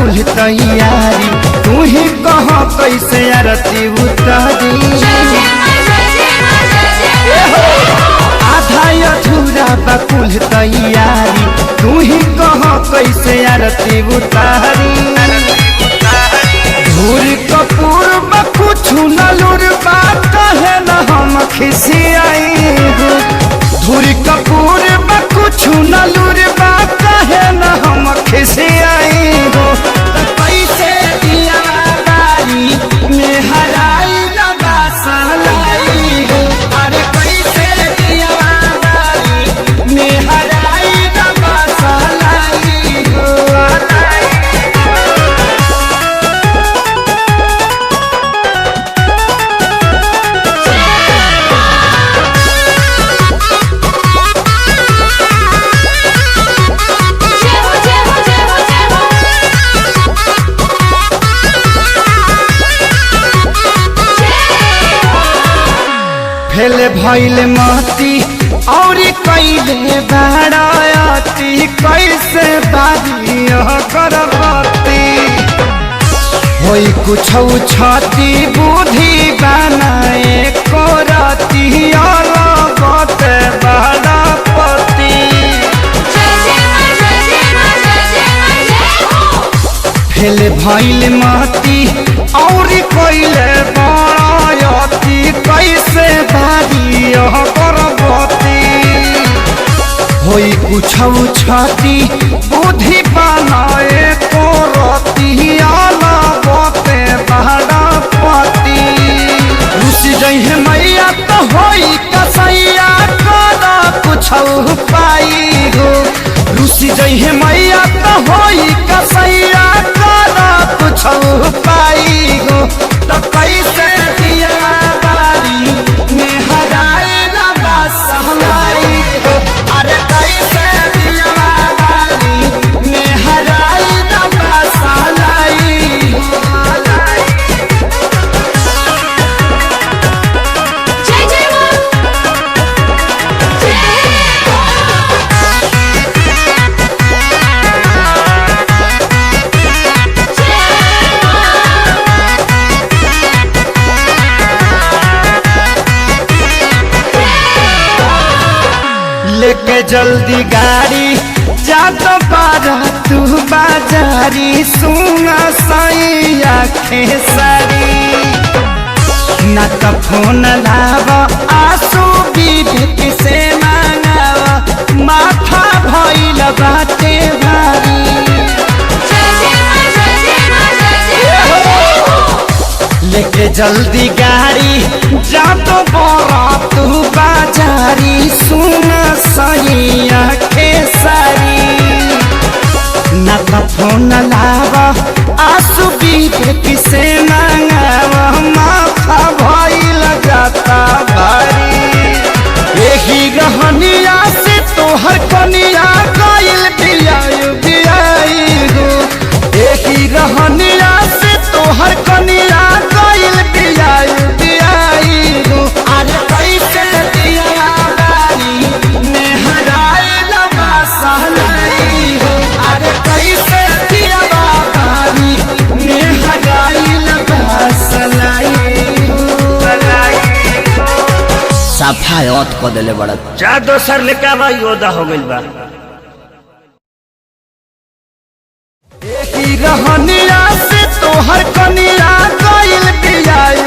कुल तैयारी तू ही कह कैसे आरती उतारी। आधा अधूरा बा कुल तैयारी तू ही कह कैसे आरती उतारी। धूरी कपूर बा कुछ नलूर बा कहे न हम खिसियाई। धूरी कपूर बा कुछ नलूर बा कहे न हम खिसियाई। कैसे दिया बारी में हराई लगा सलाई। अरे कैसे दिया बारी में हराई लगा सलाई। फेले भइल मती और कैले बाराती कैसे बारी करबती। होई कुछ छाती बुद्धि बनाए करती अलगत बारापति। फेले भइल मती और कैले बाराती कैसे बारी करबती। होई कुछ छाती बुद्धि बनाए करती अलगते बारापति। रुसी जइहे मैया तो होई कसैया कर कुछ पाई हो। रुसी जइहे मैया तो होई कसैया कर कुछ पाई हो। तो कैसे दिया बारी में हराए लगा सहलाई हो। अरे कैसे दिया बारी में हराए लगा सहलाई हो। लेके जल्दी गाड़ी जा तो बारा तू बाजारी। सुना साई आँखें सारी न तो फोन लावा आंसू विवेक से मांगावा। माथा भइल बाटे भारी। लेके जल्दी गाड़ी जा तो बारा तू बाजारी। सुना सही आँखें सारी न तो फोन लावा आंसू विवेक से मांगावा। माथा भइल जाता भारी। यही रहनिया से तोहर कनिया गइल बियाई बियाई हो। यही रहनिया से तोहर कनिया गइल बियाई बियाई हो। अरे कैसे दिया बारी में हराए लगा सहलाई हो। अरे कैसे दिया बारी में हराए लगा सलाई हो। सफायत को दिले बड़ा जा दोसर लेके आवा योदा हो गइल बा। यही रहनिया से तोहर कनिया गइल बियाई